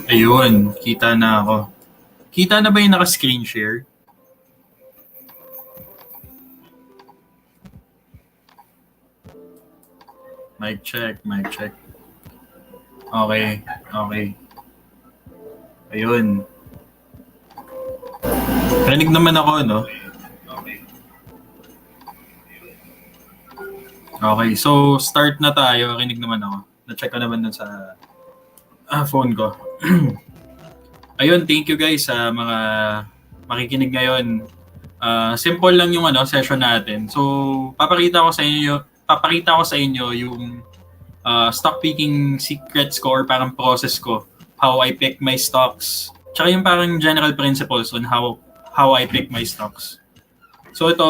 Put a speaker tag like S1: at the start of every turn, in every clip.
S1: Ayun, kita na ako. Kita na ba yung naka-screen share? Mic check, mic check. Okay, okay. Ayun. Rinig naman ako, no? Okay, so start na tayo. Rinig naman ako. Na-check ko naman dun sa phone ko. Ayun, thank you guys sa mga makikinig ngayon. Simple lang yung session natin. So, papakita ko sa inyo yung stock picking secrets ko or parang process ko, how I pick my stocks. Tsaka yung parang general principles on how I pick my stocks. So ito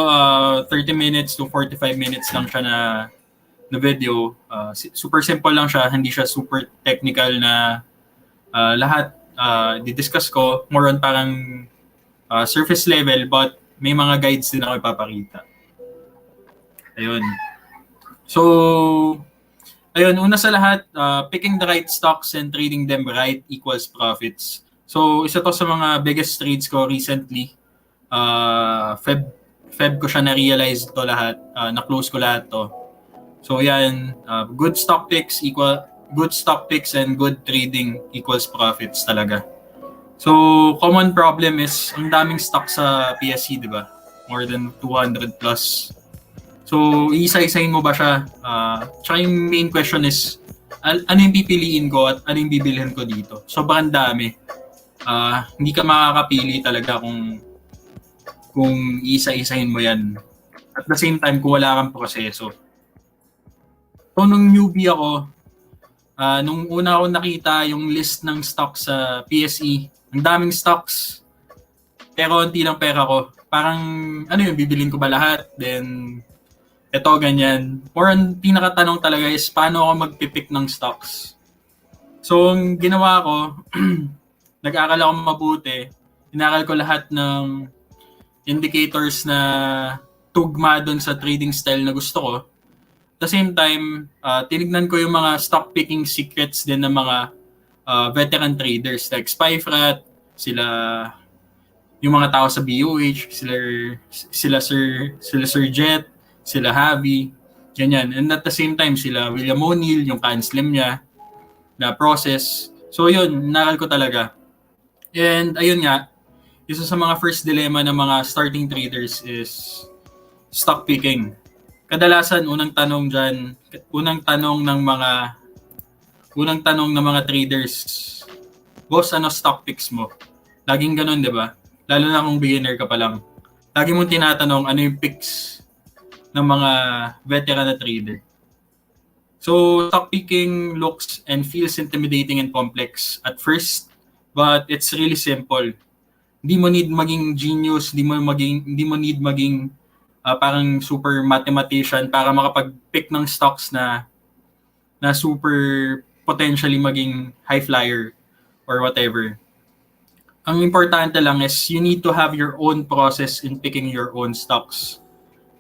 S1: 30 minutes to 45 minutes lang siya na video. Super simple lang siya, hindi siya super technical na lahat di-discuss ko, more on parang surface level, but may mga guides din ako ipapakita. Ayun. So, ayun, una sa lahat, picking the right stocks and trading them right equals profits. So, isa to sa mga biggest trades ko recently. Feb ko siya na-realize to lahat, na-close ko lahat to. So, yan, good stock picks and good trading equals profits talaga. So, common problem is ang daming stock sa PSE, di ba? More than 200 plus. So, isa-isahin mo ba siya? Tsaka yung main question is, ano yung pipiliin ko at ano yung bibilhin ko dito? Sobrang dami. Hindi ka makakapili talaga kung isa-isahin mo yan. At the same time, kung wala kang proseso. So, nung newbie ako, nung una ako nakita yung list ng stocks sa PSE, ang daming stocks, pero hindi lang pera ko. Parang, ano yung bibilin ko ba lahat? Then, ito, ganyan. Or ang pinakatanong talaga is, paano ako magpipick ng stocks? So, ang ginawa ko, nag-aaral ako mabuti. Inaral ko lahat ng indicators na tugma doon sa trading style na gusto ko. At the same time, tinignan ko yung mga stock picking secrets din ng mga veteran traders like Spyfrat, yung mga tao sa BOH, sila Sir Jet, sila Javi, ganyan. And at the same time, sila William O'Neill, yung can-slim niya, na process. So yun, naral ko talaga. And ayun nga, isa sa mga first dilemma ng mga starting traders is stock picking. Kadalasan, unang tanong ng mga traders, boss, ano stock picks mo? Laging ganun, di ba? Lalo na kung beginner ka pa lang. Lagi mong tinatanong ano yung picks ng mga veteran na trader. So, stock picking looks and feels intimidating and complex at first, but it's really simple. Hindi mo need maging genius, hindi mo need maging parang super mathematician para makapag-pick ng stocks na super potentially maging high flyer or whatever. Ang importante lang is you need to have your own process in picking your own stocks.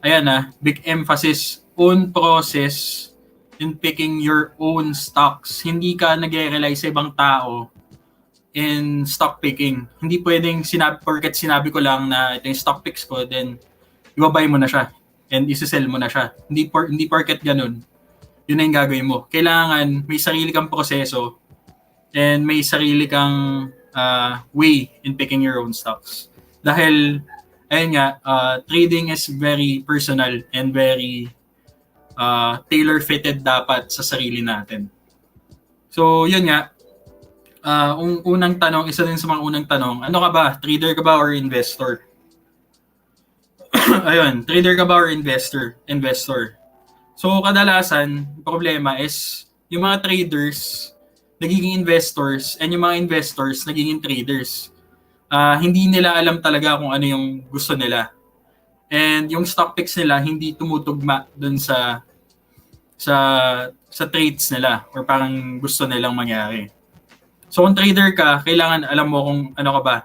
S1: Ayan big emphasis, own process in picking your own stocks. Hindi ka nag-rely sa ibang tao in stock picking. Hindi pwedeng porket sinabi ko lang na ito yung stock picks ko, then ibabay mo na siya and isi-sell mo na siya. Hindi porket ganun, yun na yung gagawin mo. Kailangan may sarili kang proseso and may sarili kang way in picking your own stocks. Dahil, ayun nga, trading is very personal and very tailor-fitted dapat sa sarili natin. So, yun nga, unang tanong, isa din sa mga unang tanong, ano ka ba? Trader ka ba or investor? Ayun, trader ka ba or investor? So, kadalasan, problema is, yung mga traders, nagiging investors, and yung mga investors, nagiging traders. Hindi nila alam talaga kung ano yung gusto nila. And yung stock picks nila, hindi tumutugma dun sa trades nila, or parang gusto nilang mangyari. So, kung trader ka, kailangan alam mo kung ano ka ba.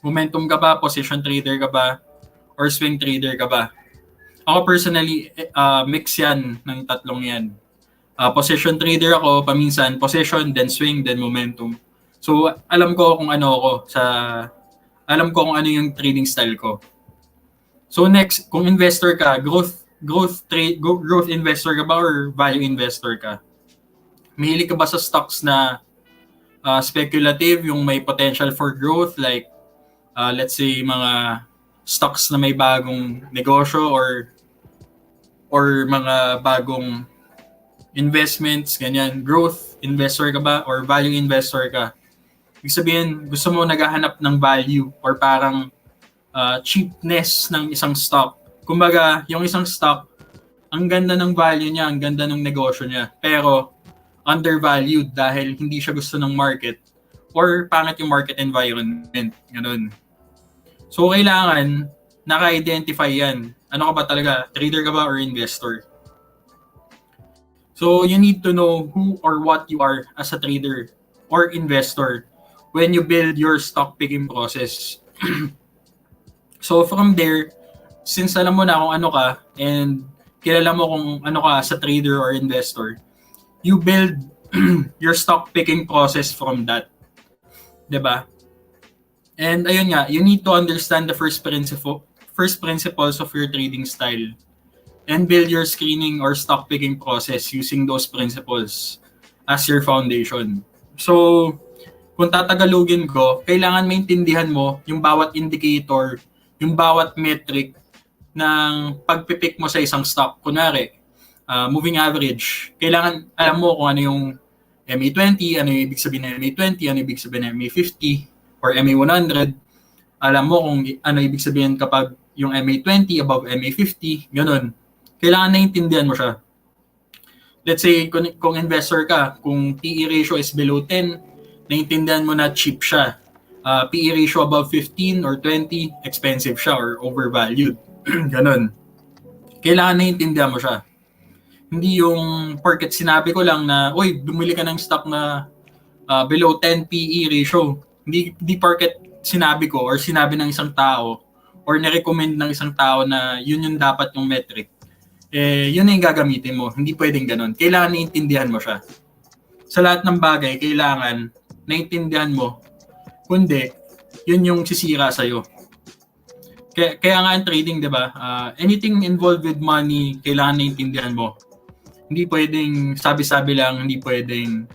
S1: Momentum ka ba? Position trader ka ba? Or swing trader ka ba? Ako personally, mix yan ng tatlong yan. Position trader ako, paminsan position, then swing, then momentum. So, alam ko kung ano yung trading style ko. So next, kung investor ka, growth investor ka ba or value investor ka? Mahilig ka ba sa stocks na speculative, yung may potential for growth, like let's say mga stocks na may bagong negosyo or mga bagong investments, ganyan. Growth investor ka ba or value investor ka? Ibig sabihin, gusto mo naghahanap ng value or parang cheapness ng isang stock. Kumbaga, yung isang stock, ang ganda ng value niya, ang ganda ng negosyo niya, pero undervalued dahil hindi siya gusto ng market or pangit yung market environment. Ganun. So, kailangan naka-identify yan. Ano ka ba talaga? Trader ka ba or investor? So, you need to know who or what you are as a trader or investor when you build your stock picking process. So, from there, since alam mo na kung ano ka and kilala mo kung ano ka sa trader or investor, you build your stock picking process from that. 'Di ba? And ayun nga, you need to understand the first principles of your trading style and build your screening or stock picking process using those principles as your foundation. So, kung tatagalugin ko, kailangan maintindihan mo yung bawat indicator, yung bawat metric ng pagpipick mo sa isang stock. Kunwari, moving average. Kailangan alam mo kung ano yung MA20, ano yung ibig sabihin ng MA20, ano yung ibig sabihin ng MA50, or MA100. Alam mo kung ano ibig sabihin kapag yung MA20 above MA50, ganun. Kailangan naiintindihan mo siya. Let's say, kung investor ka, kung PE ratio is below 10, naiintindihan mo na cheap siya. PE ratio above 15 or 20, expensive siya or overvalued. Ganun. Kailangan naiintindihan mo siya. Hindi yung porket sinabi ko lang na, uy, bumili ka ng stock na below 10 PE ratio. Hindi porket sinabi ko or sinabi ng isang tao or nirecommend ng isang tao na yun yung dapat yung metric. Yun na yung gagamitin mo. Hindi pwedeng ganun. Kailangan naiintindihan mo siya. Sa lahat ng bagay, kailangan naiintindihan mo. Kundi, yun yung sisira sa'yo. Kaya nga ang trading, di ba? Anything involved with money, kailangan naiintindihan mo. Hindi pwedeng sabi-sabi lang, hindi pwedeng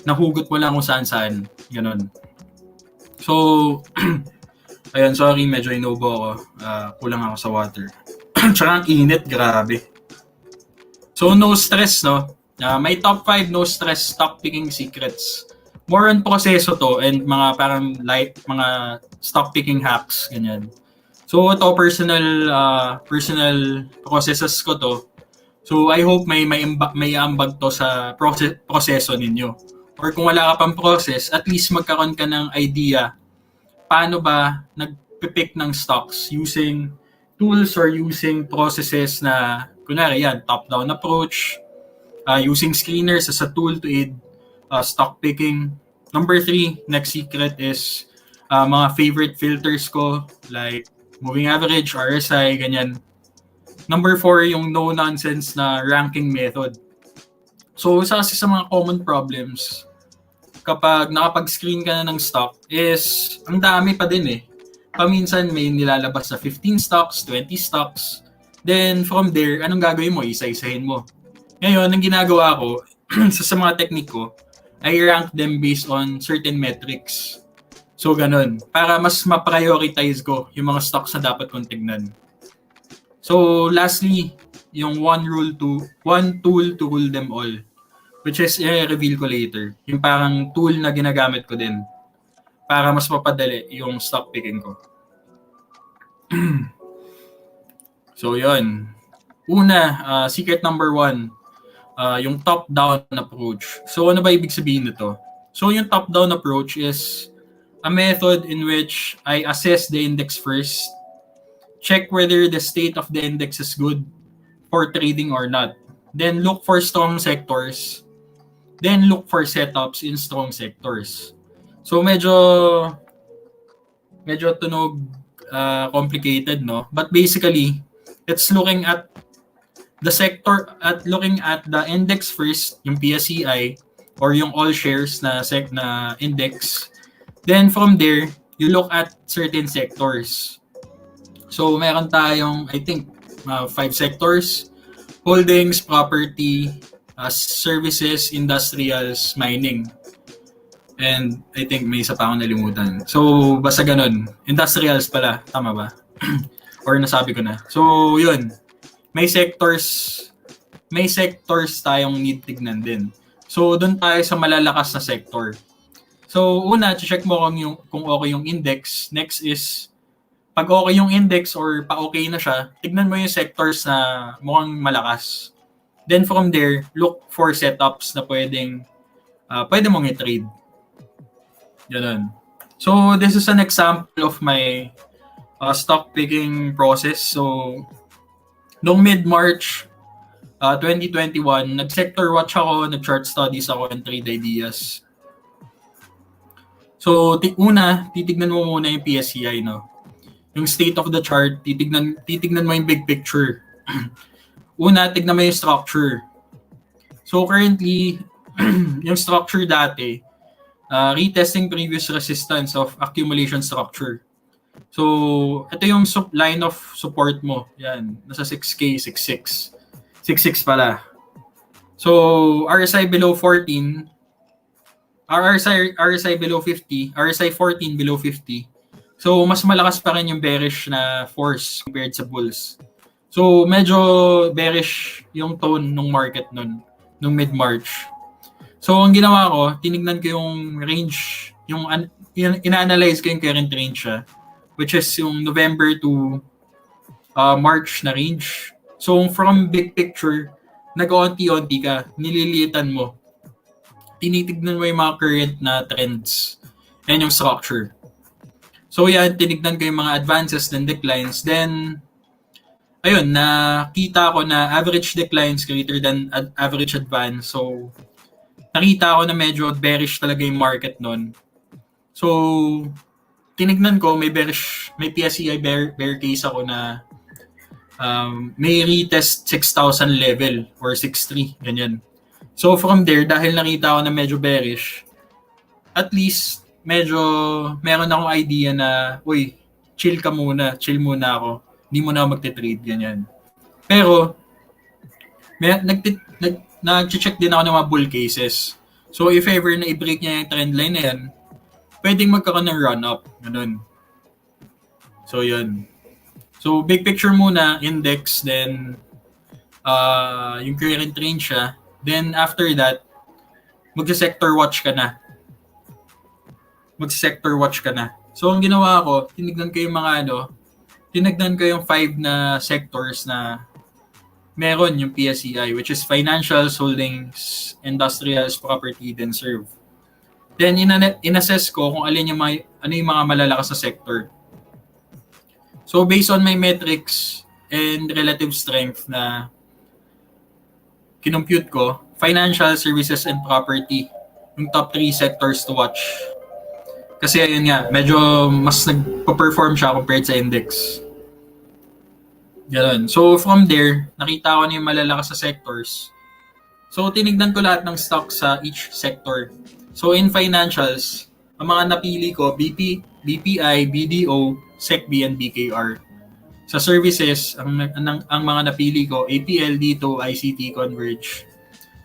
S1: nahugot mo lang kung saan-saan. Ganun. So, ayun, sorry, medyo inubo ako. Kulang ako sa water. Tsaka ang init, grabe. So, no stress, no? May top 5 no stress stock picking secrets. More on proseso to and mga parang mga stock picking hacks, ganyan. So, ito personal processes ko to. So, I hope may ambag to sa proseso ninyo. Or kung wala ka pang process, at least magkaroon ka ng idea paano ba nagpipick ng stocks using tools or using processes na, kunwari yan, top-down approach, using screeners as a tool to aid stock picking. Number 3, next secret is mga favorite filters ko like moving average, RSI, ganyan. Number 4, yung no-nonsense na ranking method. So, isa kasi sa mga common problems kapag nakapag-screen ka na ng stock is ang dami pa din eh. Paminsan may nilalabas na 15 stocks, 20 stocks. Then from there, anong gagawin mo? Isa-isahin mo. Ngayon, ang ginagawa ko sa mga technique ko, I rank them based on certain metrics. So, ganun. Para mas ma-prioritize ko yung mga stocks na dapat kong tignan. So, lastly, yung one tool to rule them all. Which is, i-reveal ko later. Yung parang tool na ginagamit ko din para mas mapadali yung stock picking ko. So, yun. Una, secret number 1, yung top-down approach. So, ano ba ibig sabihin nito? So, yung top-down approach is a method in which I assess the index first, check whether the state of the index is good for trading or not, then look for strong sectors, then look for setups in strong sectors. So, medyo tunog, complicated, no? But basically, it's looking at the sector, at looking at the index first, yung PSCI, or yung all shares na index. Then from there, you look at certain sectors. So meron tayong, I think, 5 sectors: holdings, property, services, industrials, mining. And I think may isa pa akong nalimutan. So basta ganun. Industrials pala, tama ba? Or nasabi ko na. So yun, may sectors tayong need tignan din. So doon tayo sa malalakas na sector. So una, check mo kung okay yung index. Next is, pag okay yung index or pa-okay na siya, tignan mo yung sectors na mukhang malakas. Then from there, look for setups na pwede mong i-trade. Ganun. So this is an example of my stock picking process. So noong mid-March 2021, nag-sector watch ako, nag-chart studies ako, and trade ideas. So titignan mo muna yung PSCI, no? Yung state of the chart, titignan mo yung big picture. Una, tignan mo yung structure. So currently, yung structure dati, retesting previous resistance of accumulation structure. So ito yung line of support mo. Yan, nasa 6K, 6.6. 6.6 pala. So RSI below 14, RSI below 50, RSI 14 below 50. So mas malakas pa rin yung bearish na force compared sa bulls. So medyo bearish yung tone ng market nung mid-March. So ang ginawa ko, tinignan ko yung range, ina-analyze ko yung current range siya, which is yung November to March na range. So from big picture, nag-onti-onti ka, nililiitan mo. Tinitignan mo yung mga current na trends and yung structure. So yan, tinignan ko yung mga advances and declines. Then, ayun, nakita ko na average declines greater than average advance. So, nakita ko na medyo bearish talaga yung market nun. So, tinignan ko, may PSCI bear case ako na may retest 6,000 level or 6.3, ganyan. So from there, dahil nakita ko na medyo bearish, at least medyo meron akong idea na, uy, chill muna ako. Hindi mo na ako magte-trade, ganyan. Pero, nag-check din ako ng mga bull cases. So if ever na i-break niya yung trend line na yan, pwedeng magkaroon ng run-up. Ganun. So yun. So big picture muna, index, then yung current range siya. Then after that, magsa-sector watch ka na. So ang ginawa ko, tinignan ko yung 5 na sectors na meron yung PSCI, which is financials, holdings, industrials, property, then serve. Then in-assess ko kung ano yung mga malalakas na sector. So based on my metrics and relative strength na kinompute ko, financial, services, and property, yung top 3 sectors to watch. Kasi ayun nga, medyo mas nagpa-perform siya compared sa index. Ganun. So from there, nakita ko na yung malalakas sa sectors. So tinignan ko lahat ng stocks sa each sector. So in financials, ang mga napili ko, BPI, BDO, SECB, and BKR. Sa services, ang mga napili ko, APL, D2, ICT, Converge,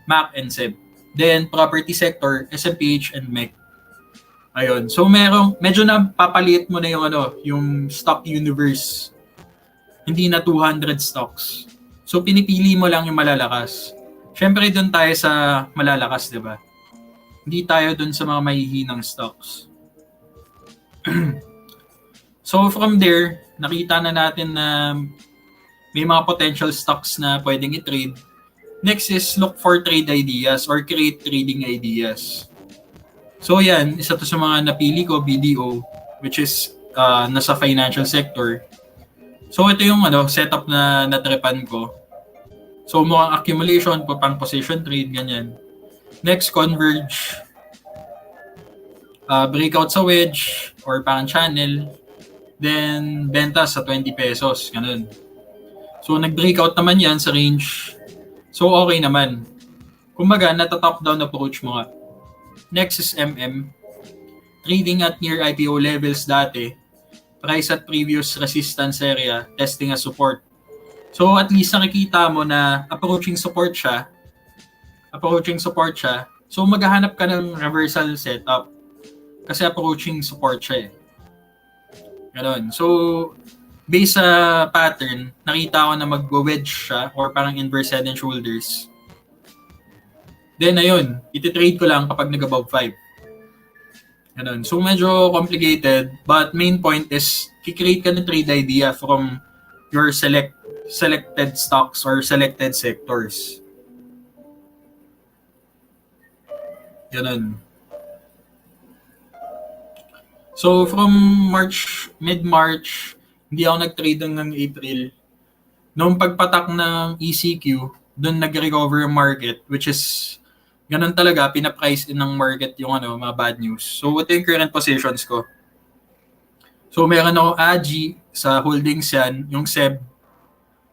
S1: MAC, and SEB. Then property sector, SMPH, and MEC. Ayun. So medyo na papaliit mo na yung stock universe. Hindi na 200 stocks. So pinipili mo lang yung malalakas. Syempre doon tayo sa malalakas, 'di ba? Hindi tayo doon sa mga mahihinang stocks. So from there, nakita na natin na may mga potential stocks na pwedeng i-trade. Next is look for trade ideas or create trading ideas. So yan, isa to sa mga napili ko, BDO, which is nasa financial sector. So ito yung setup na natripan ko. So mukhang accumulation, pang position trade, ganyan. Next, Converge. Breakout sa wedge or pang channel. Then, benta sa 20 pesos. Ganun. So, nag-breakout naman yan sa range. So, okay naman. Kumbaga, nata-top down approach mo nga. Next is trading at near IPO levels dati, price at previous resistance area, testing as support. So at least nakikita mo na approaching support siya. So maghahanap ka ng reversal setup kasi approaching support siya eh. Ganon. So based sa pattern, nakita ko na mag-wedge siya or parang inverse head and shoulders. Then ayun, iti-trade ko lang kapag nag-above 5. Ganun. So medyo complicated, but main point is kikreate ka ng trade idea from your selected stocks or selected sectors. Ganun. So from mid-March, hindi ako nag-trade ng April. Noong pagpatak ng ECQ, doon nag-recover yung market, which is ganun talaga, pina-price in ng market yung mga bad news. So ito yung current positions ko. So meron ako AGI sa holdings yan, yung SEB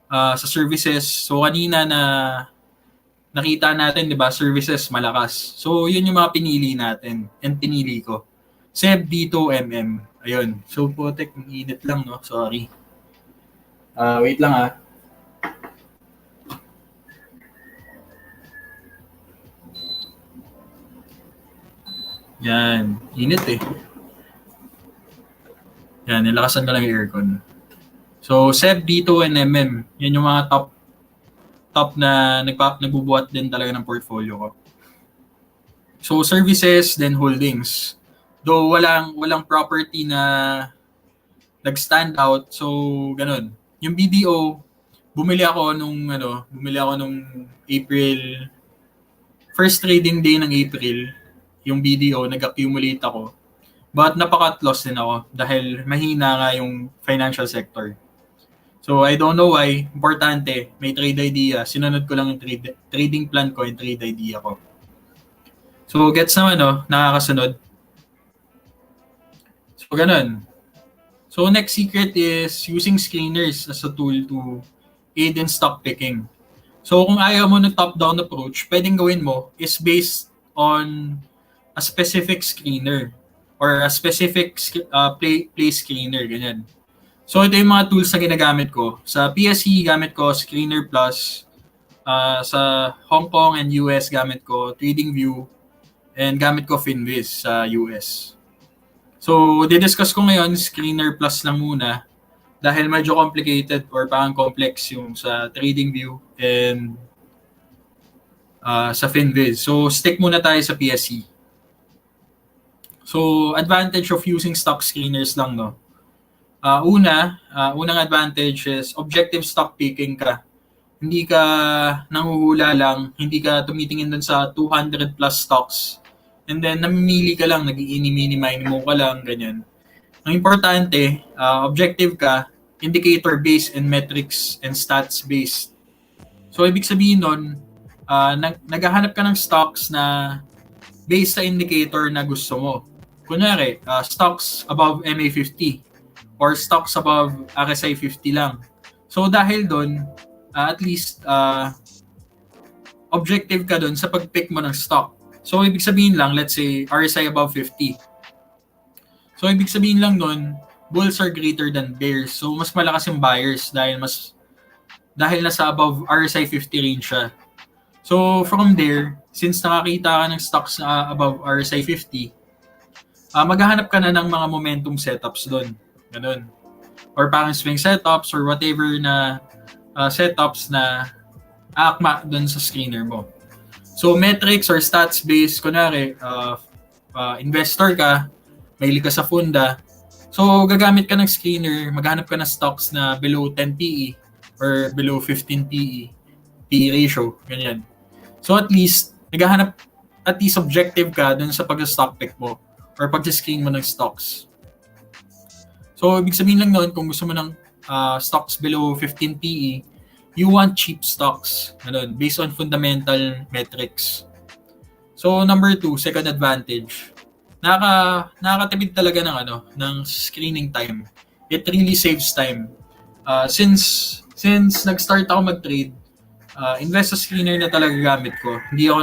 S1: sa services. So kanina na nakita natin, di ba, services malakas. So yun yung mga pinili natin and pinili ko. SEB dito, Ayun. So putek, ang init lang, no? Sorry. Wait lang Yan. Init eh. Yan, nilakasan ko lang yung aircon. So, SEB dito and yan yung mga top na nagbubuhat din talaga ng portfolio ko. So, services, then holdings. Though walang property na nag-stand out, so ganun. Yung BDO, bumili ako nung April, first trading day ng April, yung BDO, nag-accumulate ako. But napaka-cut loss din ako dahil mahina nga yung financial sector. So I don't know why, importante, may trade idea, sinunod ko lang yung trading plan ko, yung trade idea ko. So gets naman, nakakasunod. So ganun. So next secret is using screeners as a tool to aid in stock picking. So kung ayaw mo ng top-down approach, pwedeng gawin mo is based on a specific screener or a specific play screener, ganyan. So ito yung mga tools na ginagamit ko. Sa PSE, gamit ko Screener Plus. Sa Hong Kong and US, gamit ko TradingView. And gamit ko Finviz sa US. So, didiscuss ko ngayon, Screener Plus lang muna. Dahil medyo complicated or parang complex yung sa TradingView and sa Finviz. So, stick muna tayo sa PSE. So, advantage of using stock screeners lang, no? Unang advantage is objective stock picking ka. Hindi ka nanguhula lang, hindi ka tumitingin dun sa 200 plus stocks. And then, namimili ka lang, nag-i-mini-mini mo ka lang, ganyan. Ang importante, objective ka, indicator-based and metrics and stats-based. So, ibig sabihin nun, naghahanap ka ng stocks na based sa indicator na gusto mo. Kunyari, stocks above MA50 or stocks above RSI 50 lang. So, dahil dun, at least, objective ka dun sa pag-pick mo ng stock. So, ibig sabihin lang, let's say, RSI above 50. So, ibig sabihin lang nun, bulls are greater than bears. So, mas malakas yung buyers dahil nasa above RSI 50 range siya. So, from there, since nakakita ka ng stocks na above RSI 50, maghahanap ka na ng mga momentum setups doon. Ganun. Or parang swing setups or whatever na setups na aakma doon sa screener mo. So, metrics or stats-based, kunwari, investor ka, mahilig ka sa funda. So, gagamit ka ng screener, maghanap ka ng stocks na below 10 PE or below 15 PE ratio, ganyan. So, at least objective ka dun sa pag-stock pick mo or pag-screen mo ng stocks. So, ibig sabihin lang nun, kung gusto mo ng stocks below 15 PE, you want cheap stocks, ganun, based on fundamental metrics. So, number 2, second advantage. Nakakatipid talaga ng screening time. It really saves time. Since nag-start ako mag-trade, Investa screener na talaga gamit ko. Hindi ako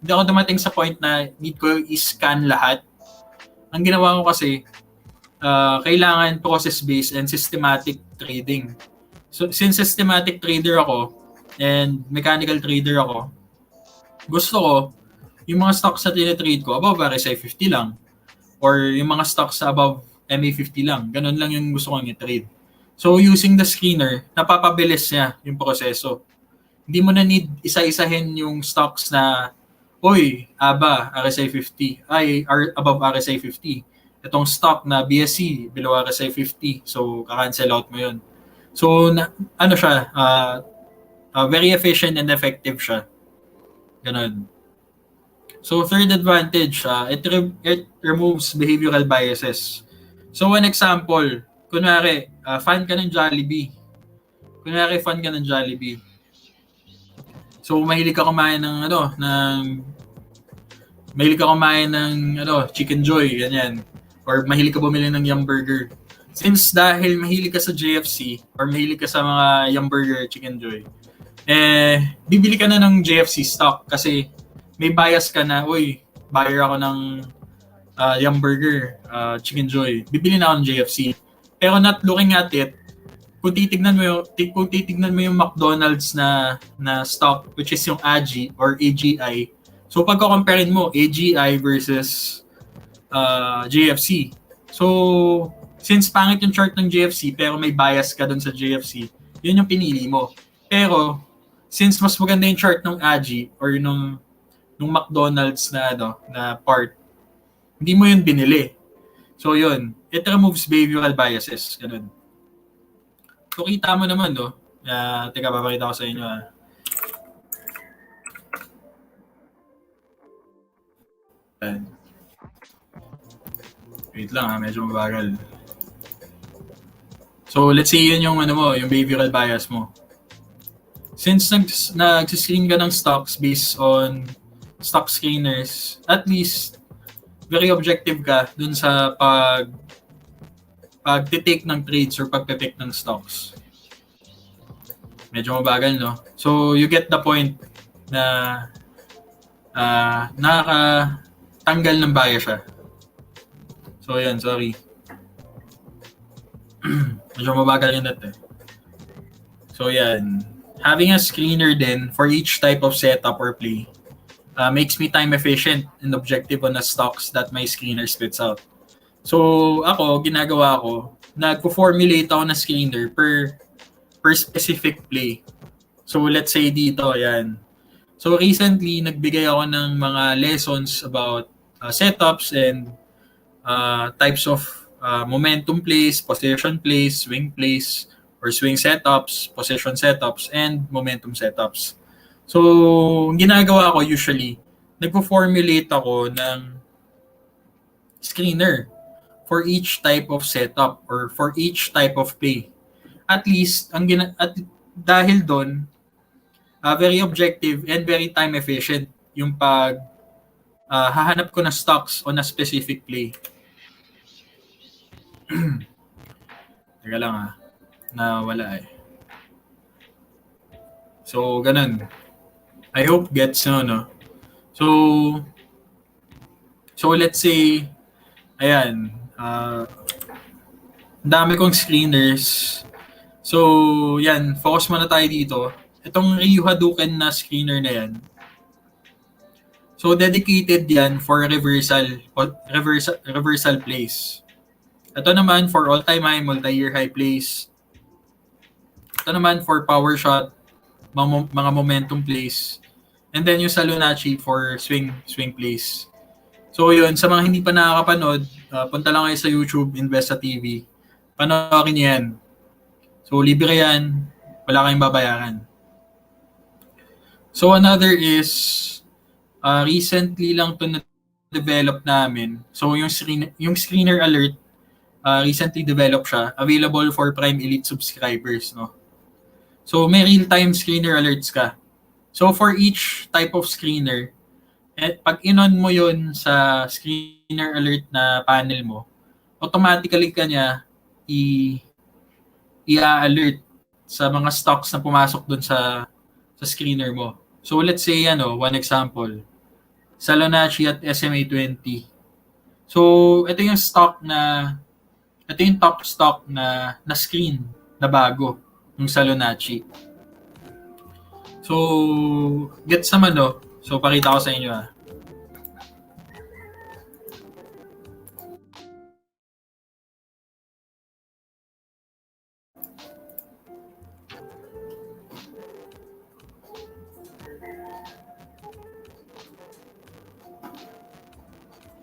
S1: hindi ako dumating sa point na need ko i-scan lahat. Ang ginawa ko kasi, kailangan process-based and systematic trading. So, since systematic trader ako and mechanical trader ako, gusto ko, yung mga stocks na tinatrade ko, above RSI 50 lang. Or yung mga stocks sa above MA50 lang. Ganun lang yung gusto kong i-trade. So, using the screener, napapabilis niya yung proseso. Hindi mo na need isa-isahin yung stocks na, oy, ABA, RSI 50, above RSI 50. Itong stock na BSC, below RSI 50. So, kakancel out mo yun. So, ano siya, very efficient and effective siya. Ganun. So, third advantage, it removes behavioral biases. So, one example, kunwari, fan ka ng Jollibee. So, mahilig ka kumain ng Chicken Joy, ganyan. Or mahilig ka bumili ng Yum Burger. Since dahil mahilig ka sa JFC or mahilig ka sa mga Yum Burger, Chicken Joy, bibili ka na ng JFC stock kasi may bias ka na, buyer ako ng Yum Burger, Chicken Joy. Bibili na ako ng JFC. Pero not looking at it, kung titignan mo yung McDonald's na stock, which is yung AGI or AGI, so pagko-comparein mo AGI versus JFC. So, since pangit yung chart ng JFC pero may bias ka dun sa JFC, yun yung pinili mo. Pero, since mas maganda yung chart ng AGI or nung McDonald's na part, hindi mo yun binili. So, yun. It removes behavioral biases. Ganun. So, kita mo naman, teka, papakita ko sa inyo, Wait lang, medyo mabagal. So, let's say yun yung, yung behavioral bias mo. Since nag-screen ka ng stocks based on stock screeners, at least, very objective ka dun sa pag-take ng trades or pag-pick ng stocks. Medyo mabagal, no? So, you get the point na nakakatanggal ng bias siya. So, yan, sorry. Medyo mabagal yun natin. So, yan. Having a screener din for each type of setup or play makes me time efficient and objective on the stocks that my screener spits out. So, ginagawa ko, nagpo-formulate ako na screener per specific play. So, let's say dito, yan. So, recently, nagbigay ako ng mga lessons about setups and types of momentum plays, position plays, swing plays, or swing setups, position setups, and momentum setups. So, ginagawa ko usually, nagpo-formulate ako ng screener for each type of setup or for each type of play. At least, dahil doon, very objective and very time efficient yung hahanap ko na stocks on a specific play. Teka lang nawala eh. So, ganun. I hope gets no? So let's say, ayan, dami kong screeners. So, yan, focus muna tayo dito. Itong Ryu Hadouken na screener na yan. So, dedicated yan for reversal plays. Ito naman for all-time high, multi-year high plays. Ito naman for power shot, mga momentum plays. And then yung sa Lunachi for swing plays. So yun, sa mga hindi pa nakakapanood, punta lang kayo sa YouTube, Investa TV. Panoorin niyo yan. So libre yan, wala kayong babayaran. So another is, recently lang to na-develop namin. So yung screener alert, recently developed siya, available for Prime Elite subscribers, no? So may real-time screener alerts ka. So for each type of screener, pag in-on mo yun sa screener alert na panel mo, automatically ka niya i-alert sa mga stocks na pumasok dun sa screener mo. So let's say, one example, Salonacci at SMA20. So, ito yung ito yung top stock na screen na bago, yung Salonacci. So, gets naman no? So, pakita ko sa inyo ah.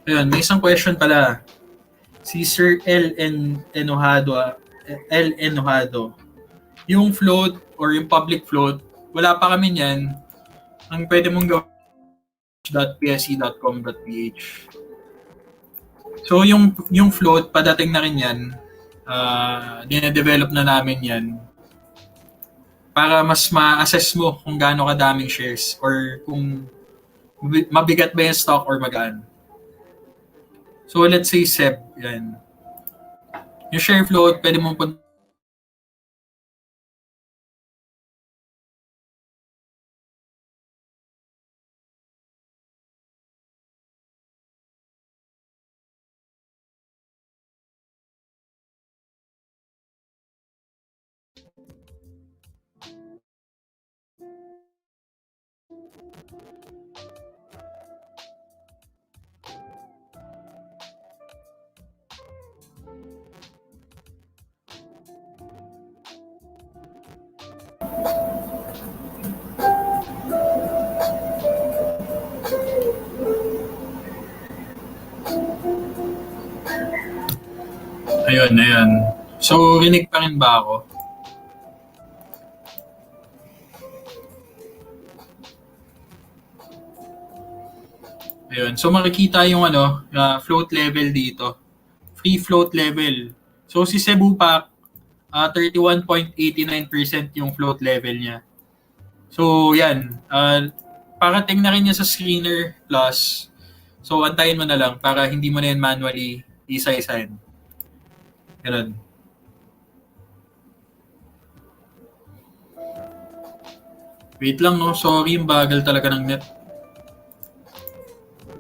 S1: Ayun, may isang question pala. Si Sir L. Enojado. Yung float or yung public float, wala pa kami niyan. Ang pwede mong gawin .pse.com.ph. So yung float padating na rin yan. Dine-develop na namin yan para mas ma-assess mo kung gaano kadaming shares or kung mabigat ba yung stock or magaan. So let's say SEB, yan. Yung share float, pwede mong Ayun. So, rinig pa rin ba ako? Ayun. So, makikita yung float level dito. Free float level. So, si Cebu Pac, 31.89% yung float level niya. So, yan. Parating na rin niya sa screener plus. So, antayin mo na lang para hindi mo na yan manually isa-isahin. Ganun. Wait lang, no? Sorry, yung bagal talaga ng net.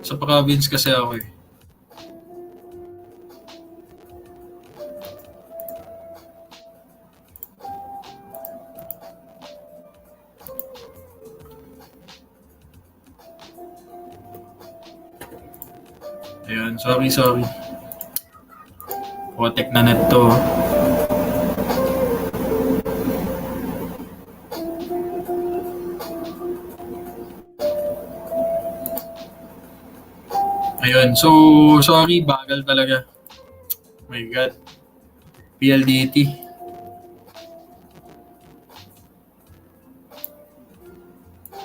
S1: Sa province kasi ako eh. Ayun, sorry. Potek na net to. Ayun, so sorry, bagal talaga. My God. PLDT.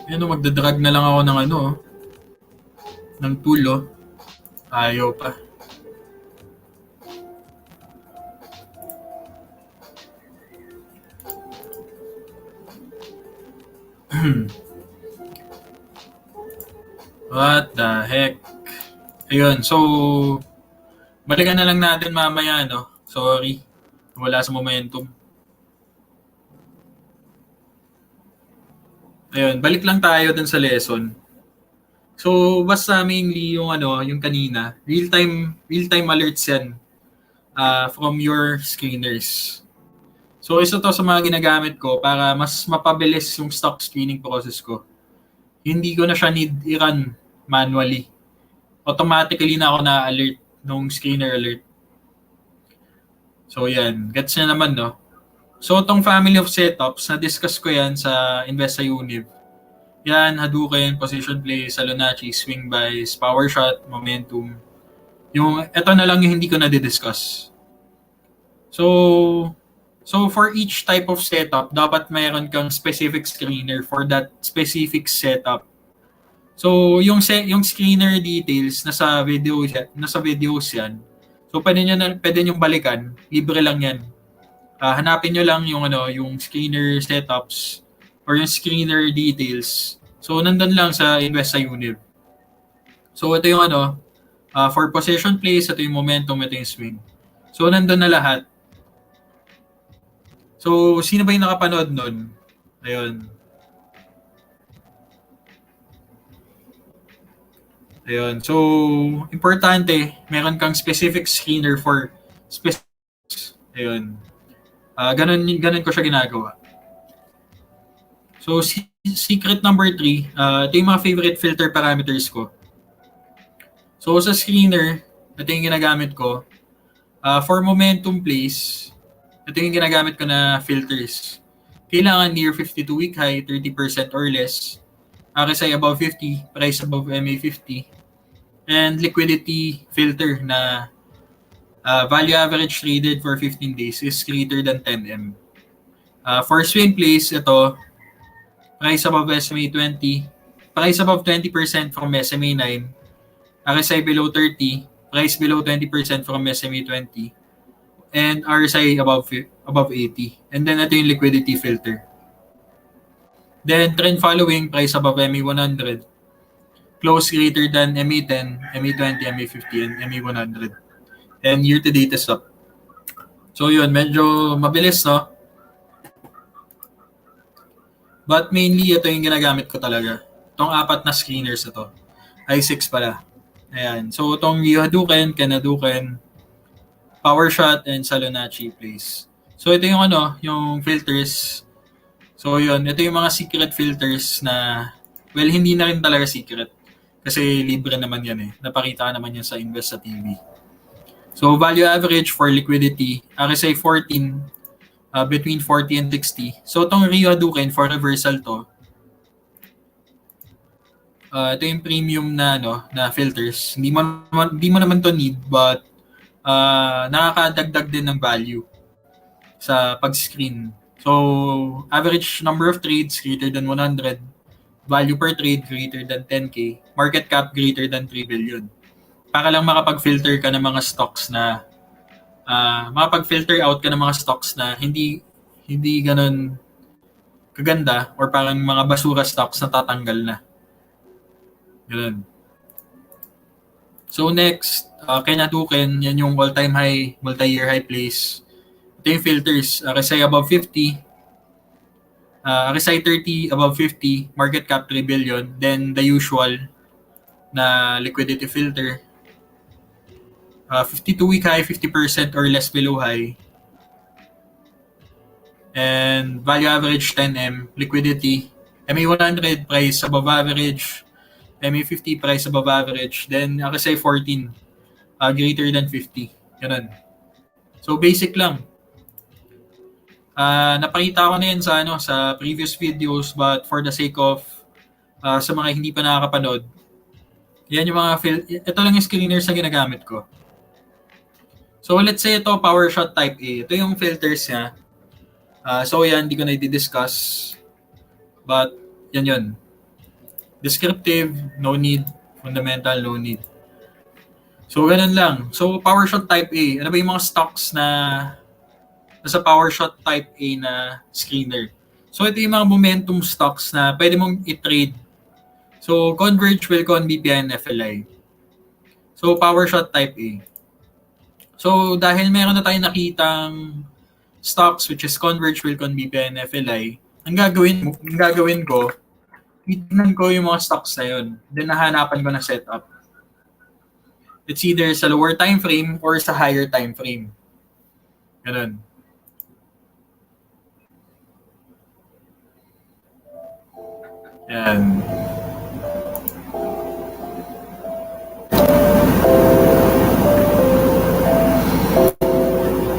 S1: Ayun, magdadrag na lang ako ng tool, oh. Ayaw pa. What the heck? Ayun, so balikan na lang natin mamaya, no? Sorry. Wala sa momentum. Ayun, balik lang tayo dun sa lesson. So, basta mainly yung kanina, real-time alerts yan from your screeners. So, isa to sa mga ginagamit ko para mas mapabilis yung stock screening process ko. Hindi ko na siya need i-run manually. Automatically na ako na-alert nung screener alert. So, yan. Gets na naman, no? So, itong family of setups, na-discuss ko yan sa Investa Univ. Yan, Hadouken, Position Play, Salonacci, Swing Buys, Power Shot, Momentum. Ito na lang yung hindi ko na-discuss. So for each type of setup, dapat mayroon kang specific screener for that specific setup. So yung screener details nasa videos yan. So pwede nyo balikan, libre lang yan. Hanapin nyo lang yung screener setups or yung screener details. So nandun lang sa Investa Univ. So ito yung for position plays, ito yung momentum, ito yung swing. So nandun na lahat. So, sino ba yung nakapanood nun? Ayun. Ayun. So, importante, meron kang specific screener for specific. Ayun. Ganun ko siya ginagawa. So, secret number 3, ito yung mga favorite filter parameters ko. So, sa screener, ito yung ginagamit ko. For momentum plays, ito yung ginagamit ko na filters. Kailangan near 52-week high, 30% or less. RSI above 50, price above MA50. And liquidity filter na value average traded for 15 days is greater than 10M. For swing plays, ito, price above SMA 20, price above 20% from SMA 9, RSI below 30, price below 20% from SMA 20, and RSI above 80. And then ito yung liquidity filter. Then trend following, price above MA 100, close greater than MA 10, MA 20, MA 50, and MA 100. And year to date is up. So yun, medyo mabilis, no? But mainly, ito yung ginagamit ko talaga. Itong 4 na screeners na to. I6 pala. Ayan. So, itong Hadouken, Hadouken, Power Shot, and Salonacci plays. So, ito yung yung filters. So, yun. Ito yung mga secret filters na, well, hindi na rin talaga secret. Kasi libre naman yan eh. Napakita naman yan sa Invest sa TV. So, value average for liquidity, RSI 14, between 40 and 60. So, itong Hadouken for reversal to, ito yung premium na na filters. Hindi mo naman to need, but nakakadagdag din ng value sa pag-screen. So, average number of trades greater than 100, value per trade greater than 10K, market cap greater than 3 billion. Para lang makapag-filter ka ng mga stocks na makapag-filter out ka ng mga stocks na hindi ganun kaganda or parang mga basura stocks na tatanggal na. Ganun. So next, Hadouken, yan yung all-time high, multi-year high place. Ito yung filters, RSI above 50, RSI 30 above 50, market cap 3 billion, then the usual na liquidity filter, 52-week high, 50% or less below high, and value average 10M, liquidity, MA 100 price above average, MA 50 price above average, then RSI 14, greater than 50. Ganun. So basic lang. Napakita ko na yan sa previous videos, but for the sake of sa mga hindi pa nakakapanood, yan yung mga ito lang yung screeners na ginagamit ko. So let's say ito power shot type A. Ito yung filters niya. So yan, hindi ko na i-discuss. But yan. Descriptive, no need. Fundamental, no need. So ganun lang. So power shot type A. Ano ba yung mga stocks na nasa power shot type A na screener? So ito yung mga momentum stocks na pwede mong i-trade. So Converge, Wilcon, BPI, and FLI. So power shot type A. So, dahil meron na tayong nakitang stocks which is Converge, Wilcon, BPI, and FLI, ang gagawin ko, titignan ko yung mga stocks na yun. Then, nahanapan ko ng setup. It's either sa lower time frame or sa higher time frame. Ganun. Yan.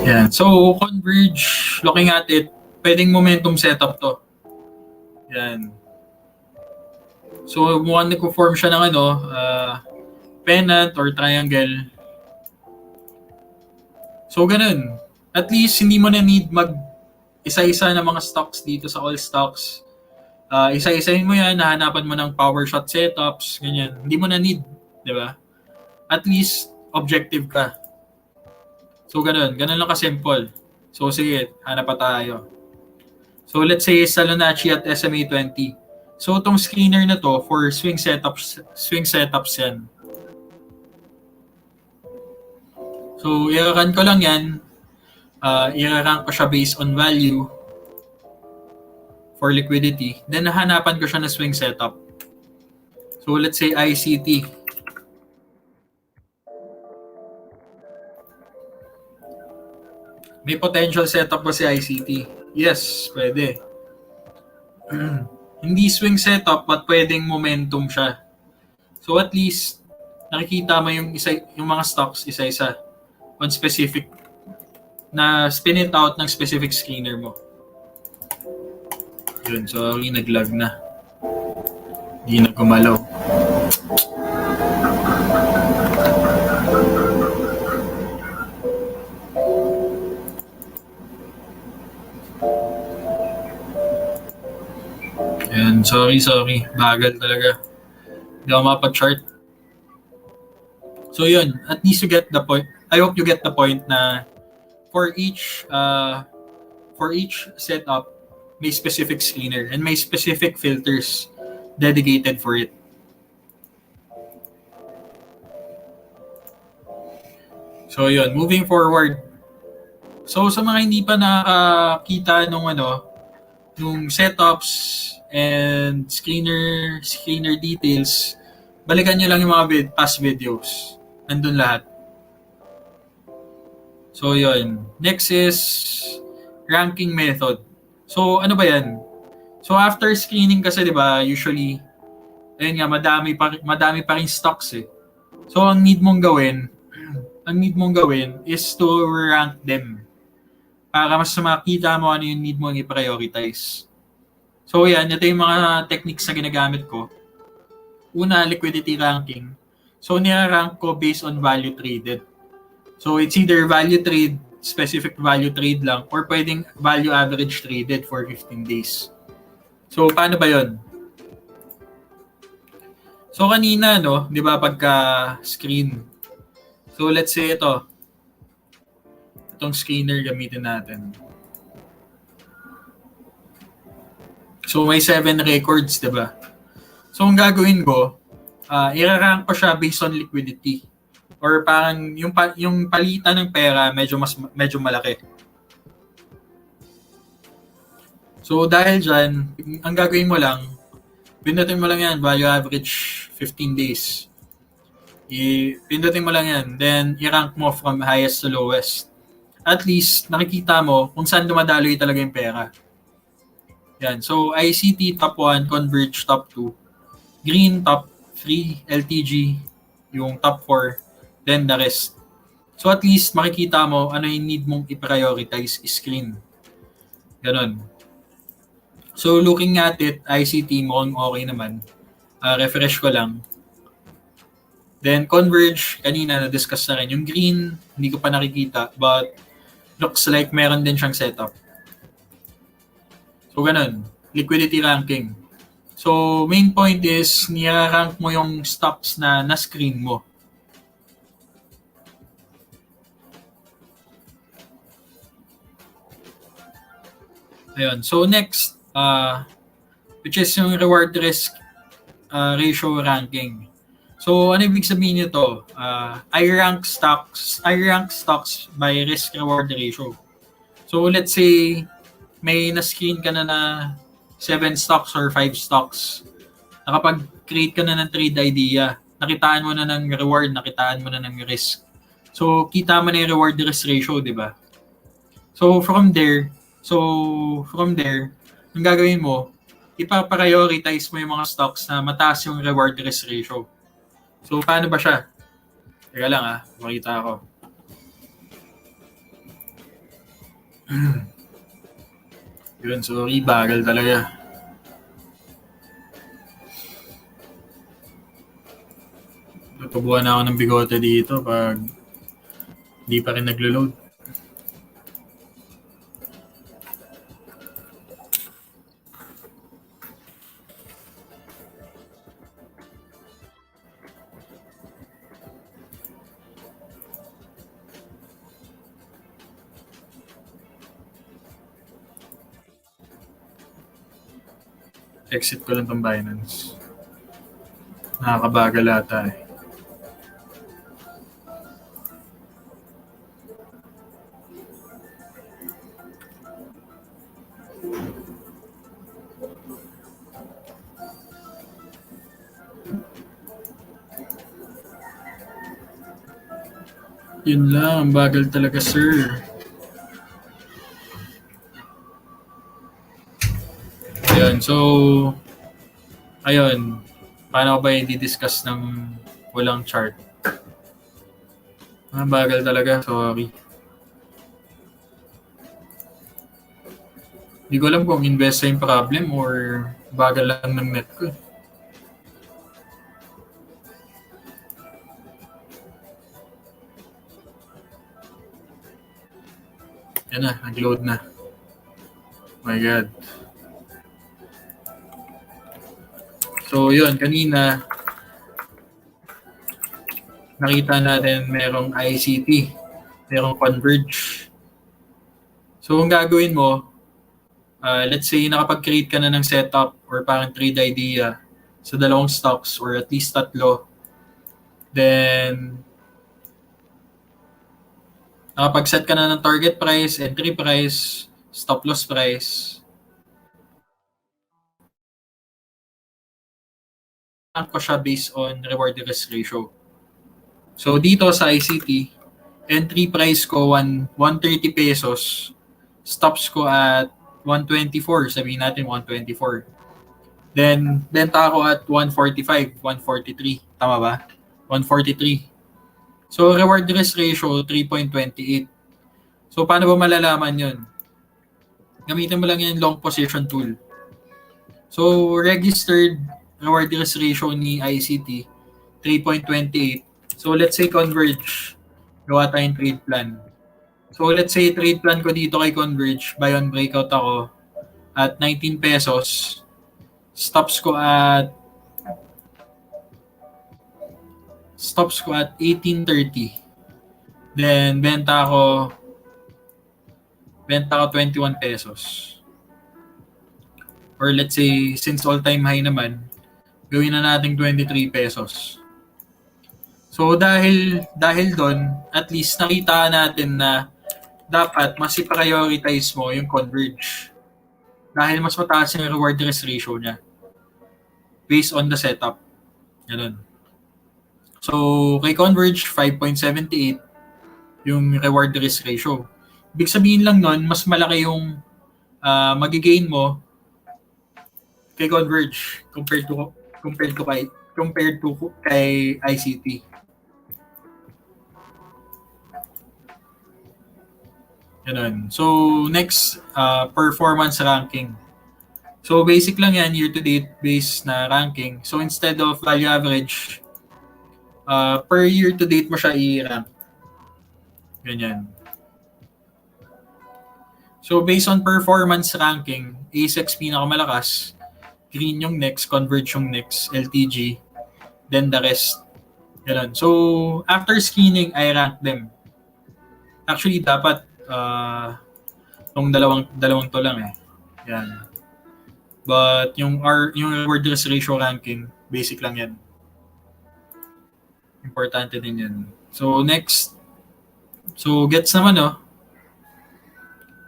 S1: Yan. So, Converge, looking at it, pwedeng momentum setup to. Yan. So, mukhang nagpo-form siya ng pennant or triangle. So, ganun. At least, hindi mo na need isa-isa na mga stocks dito sa all stocks. Isa-isahin mo yan, nahanapan mo ng power shot setups, ganyan. Hindi mo na need, di ba? At least, objective ka. So, ganun lang ka-simple. So, sige, hanap pa tayo. So, let's say, Salonacci at SMA 20. So, itong screener na to, for swing setups yan. So, i-rank ko lang yan. I-rank ko siya based on value for liquidity. Then, nahanapan ko siya na swing setup. So, let's say, ICT. May potential setup ba si ICT? Yes, pwede. Hindi swing setup but pwedeng momentum siya. So at least nakikita mo yung mga stocks isa-isa on specific na spin it out ng specific screener mo. Yun, sorry, naglag na. Hindi na gumalaw. Yan, sorry. Bagal talaga. Hindi ako mapag-chart. So yun, at least you get the point. I hope you get the point na for each setup, may specific screener and may specific filters dedicated for it. So yun, moving forward. So sa mga hindi pa nakakita nung setups and screener details, balikan nyo lang yung mga past videos. Nandun lahat. So yun. Next is ranking method. So ano ba yan? So after screening kasi 'di ba, usually ayun nga madami pa rin stocks eh. So ang need mong gawin is to rank them para mas makita mo ano yung need mong i-prioritize. So yan, ito yung mga techniques na ginagamit ko. Una, liquidity ranking. So nira-rank ko based on value traded. So it's either value trade, specific value trade lang, or pwedeng value average traded for 15 days. So paano ba yon? So kanina, no, di ba pagka screen. So let's say itong screener gamitin natin. So may 7 records, di ba? So ang gagawin ko, i-rank ko siya based on liquidity. Or parang yung palitan ng pera medyo malaki. So dahil diyan, ang gagawin mo lang, pindutin mo lang yan, value average 15 days. Pindutin mo lang yan, then i-rank mo from highest to lowest. At least nakikita mo kung saan dumadaloy talaga yung pera. Yan. So ICT top 1, Converge top 2, Green top 3, LTG yung top 4, then the rest. So at least makikita mo ano yung need mong i-prioritize, screen. Ganon. So looking at it, ICT mukhang okay naman. Refresh ko lang. Then Converge, kanina na-discuss na rin. Yung Green, hindi ko pa nakikita, but looks like meron din siyang setup. So ganon. Liquidity ranking. So main point is, nira-rank mo yung stocks na na-screen mo. Ayun. So next, which is yung reward risk ratio ranking. So ano ibig sabihin nito? I rank stocks by risk reward ratio. So let's say may na-screen ka na 7 stocks or 5 stocks. Nakapag-create ka na ng trade idea. Nakitaan mo na ng reward, nakitaan mo na ng risk. So kita mo na yung reward risk ratio, di ba? So from there, ang gagawin mo, ipa-prioritize mo yung mga stocks na mataas yung reward risk ratio. So, paano ba siya? Teka lang makita ako. Yun, sorry, bagal talaga. Tutubuan na ako ng bigote dito pag hindi pa rin naglo-load. Exit ko lang tong Binance. Nakakabagal ata eh. Yun lang, ang bagal talaga, sir. Ayun, so, ayun. Paano ko ba i-discuss ng walang chart? Bagal talaga, sorry. Hindi ko alam kung invest yung problem or bagal lang ng net ko. Yan na, nag-load na. Oh my God. So yun, kanina nakita natin merong ICT, merong Converge. So kung gagawin mo, let's say nakapag-create ka na ng setup or parang trade idea sa dalawang stocks or at least tatlo, then nakapag-set ka na ng target price, entry price, stop loss price, ko siya based on reward risk ratio. So dito sa ICT, entry price ko 130 pesos, stops ko at 124, sabihin natin 124. Then benta ako at 145, 143, tama ba? 143. So reward risk ratio 3.28. So paano ba malalaman 'yun? Gamitin mo lang yung long position tool. So registered reward risk ratio ni ICT 3.28. So let's say Converge, gawa tayong trade plan. So let's say trade plan ko dito kay Converge, buy on breakout ako at 19 pesos. Stops ko at 18.30. Then benta ko 21 pesos. Or let's say since all time high naman, gawin na natin 23 pesos. So dahil doon, at least nakita natin na dapat mas i-prioritize mo yung Converge. Dahil mas mataas yung reward risk ratio niya. Based on the setup. Ganun. So kay Converge, 5.78 yung reward risk ratio. Ibig sabihin lang nun, mas malaki yung magigain mo kay Converge compared to kay ICT. Ganun. So, next, performance ranking. So, basic lang yan, year-to-date based na ranking. So, instead of value average, per year-to-date mo siya i-rank. Ganyan. So, based on performance ranking, ASEX pinakamalakas, green yung next, Converge yung next, LTG, then the rest. Ganun. So, after screening, I rank them. Actually, dapat yung dalawang to lang eh. Yan. But yung reward risk ratio ranking, basic lang yan. Importante din yan. So next, so gets naman no.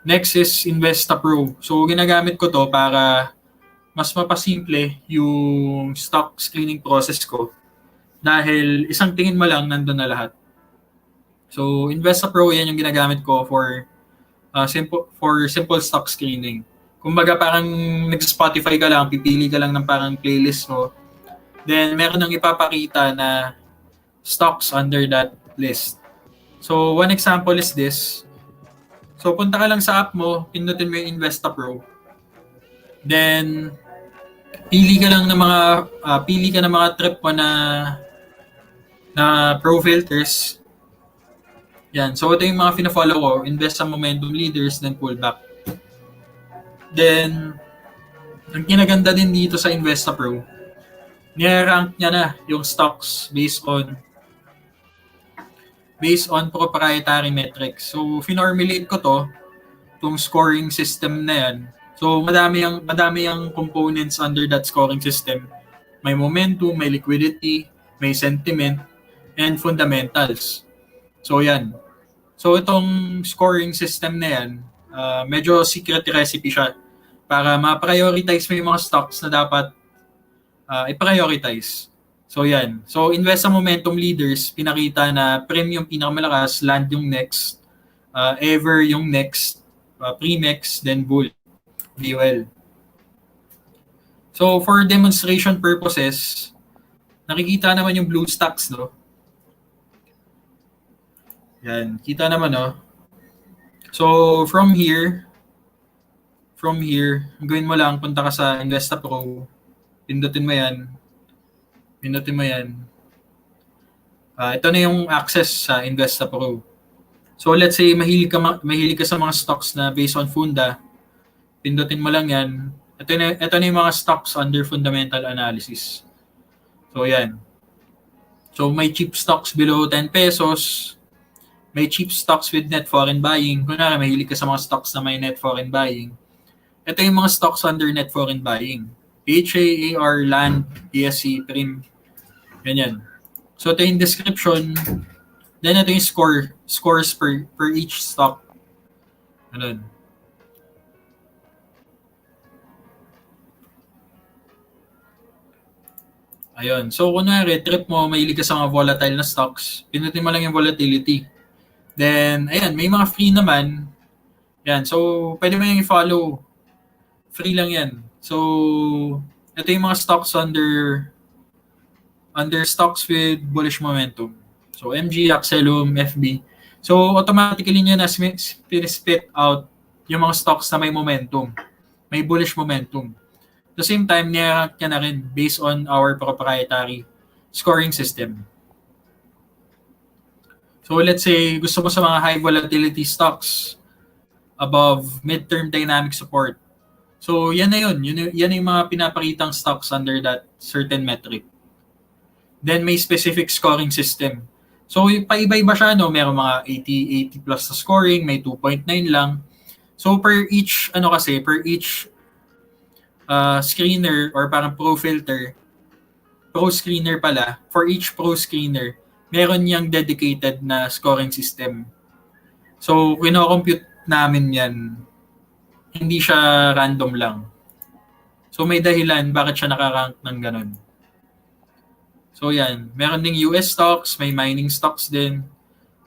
S1: Next is Investa Pro. So ginagamit ko to para mas mapasimple yung stock screening process ko. Dahil isang tingin mo lang nandun na lahat. So Investa Pro yan yung ginagamit ko for simple stock screening. Kumbaga parang nag-Spotify ka lang, pipili ka lang ng parang playlist mo. Then meron nang ipapakita na stocks under that list. So one example is this. So punta ka lang sa app mo, pindutin mo yung Investa Pro. Then pili ka ng mga trip mo na pro filters. Yan. So ito yung mga fina-follow ko, invest sa momentum leaders, then pullback. Then, ang kinaganda din dito sa Investa Pro, nire-rank niya na yung stocks based on proprietary metrics. So, finormulate ko tong scoring system na yan. So, madami ang components under that scoring system. May momentum, may liquidity, may sentiment, and fundamentals. So, yan. So, itong scoring system na yan, medyo secret recipe siya para ma-prioritize mo yung mga stocks na dapat i-prioritize. So yan. So invest sa momentum leaders, pinakita na premium pinakamalakas, land yung next, ever yung next, Primex, then Bull, BOL. So, for demonstration purposes, nakikita naman yung blue stocks, no? Yan, kita naman, no? So, gawin mo lang, punta ka sa Investa Pro, pindutin mo yan, ito na yung access sa Investa Pro. So, let's say, mahilig ka sa mga stocks na based on funda, pindutin mo lang yan. Ito na yung mga stocks under fundamental analysis. So, yan. So, may cheap stocks below 10 pesos. May cheap stocks with net foreign buying. Kunwari, mahilig ka sa mga stocks na may net foreign buying. Ito yung mga stocks under net foreign buying. PHA, AR, LAND, PSC, PRIM. Ganyan. So, ito yung description. Then, ito yung scores per each stock. Ganun. Ayun. So, kunwari, trip mo, mahilig ka sa mga volatile na stocks, pinutin mo lang yung volatility. Then, ayan, may mga free naman. Yan. So, pwede mo yung i-follow. Free lang yan. So, ito yung mga stocks under stocks with bullish momentum. So, MG, Axelum, FB. So, automatically niya na spit out yung mga stocks na may momentum. May bullish momentum. At the same time, niya na rin based on our proprietary scoring system. So let's say gusto mo sa mga high volatility stocks above midterm dynamic support. So yan na yun. Yan yung mga pinapakitang stocks under that certain metric. Then may specific scoring system. So paiba-iba siya, no? Meron mga 80 plus na scoring, may 2.9 lang. So per each screener or parang pro screener pala, for each pro screener, meron niyang dedicated na scoring system. So, kino-compute namin yan, hindi siya random lang. So, may dahilan bakit siya nakarank ng ganun. So, yan. Meron ding US stocks, may mining stocks din.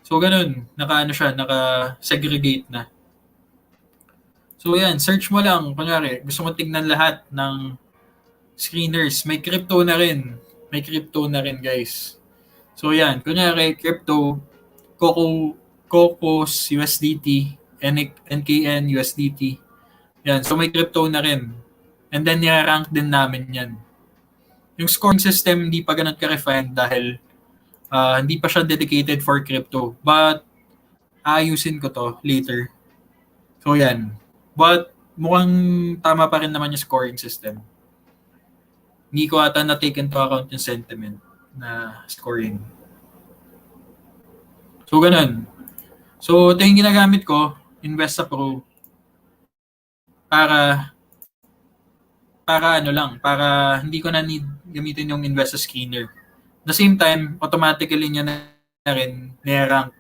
S1: So, ganun. Naka-segregate na. So yan, search mo lang. Kunyari, gusto mo tignan lahat ng screeners. May crypto na rin. Guys. So yan, kunyari, crypto, Cocos, USDT, NKN, USDT. Yan, so may crypto na rin. And then, nira-rank din namin yan. Yung scoring system, hindi pa ganun ka-refined dahil hindi pa siya dedicated for crypto. But, aayusin ko to later. So yan. But mukhang tama pa rin naman yung scoring system. Hindi ko ata na-take into account yung sentiment na scoring. So, ganun. So, ito yung ginagamit ko, Investa Pro, para hindi ko na need gamitin yung Investa Screener. At the same time, automatically niya na rin ni-rank.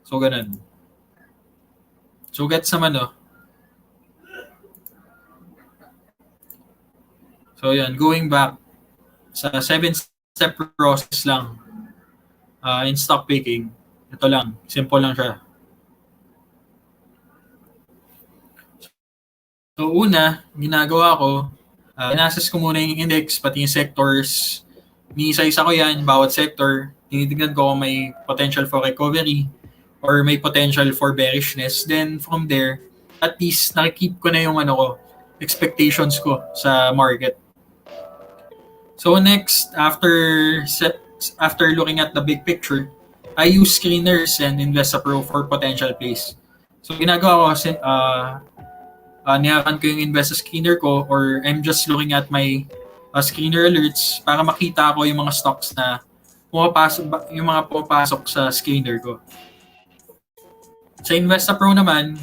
S1: So, ganun. So, gets naman, no? So, yan. Going back sa 7-step process lang in stock picking. Ito lang. Simple lang siya. So, una, ginagawa ko, inassess ko muna yung index, pati yung sectors. Ni-isa-isa ko yan, bawat sector. Tinitignan ko kung may potential for recovery or may potential for bearishness. Then, from there, at least, nakikip ko na yung expectations ko sa market. So next, after looking at the big picture, I use screeners and Investa Pro for potential plays. So ginagawa ko, nihakan ko yung Investa screener ko or I'm just looking at my screener alerts para makita ko yung mga stocks na pumapasok sa screener ko. Sa Investa Pro naman,